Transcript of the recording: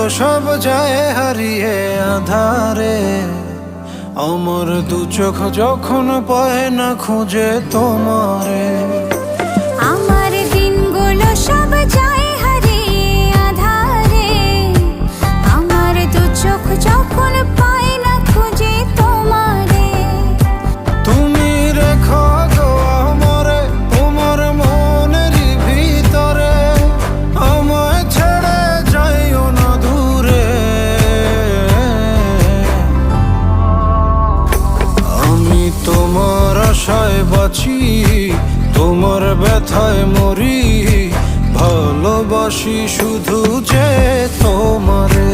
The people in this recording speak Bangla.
সব যায় হারিয়ে আধারে। আমার দু চোখ যখন পায় না খুঁজে তোমারে। আমার দিনগুলো সব যায় হারিয়ে আঁধারে। আমার দু চোখ যখন পায় না খুঁজে তোমারে। তুমি রেখো গো আমারে তোমার মনেরই ভিতরে, আমায় ছেড়ে যাইও না দূরে। আমি তোমার আশায় বাঁচি, তোমার ব্যথায় মরি, ভালোবাসি শুধু যে তোমারে।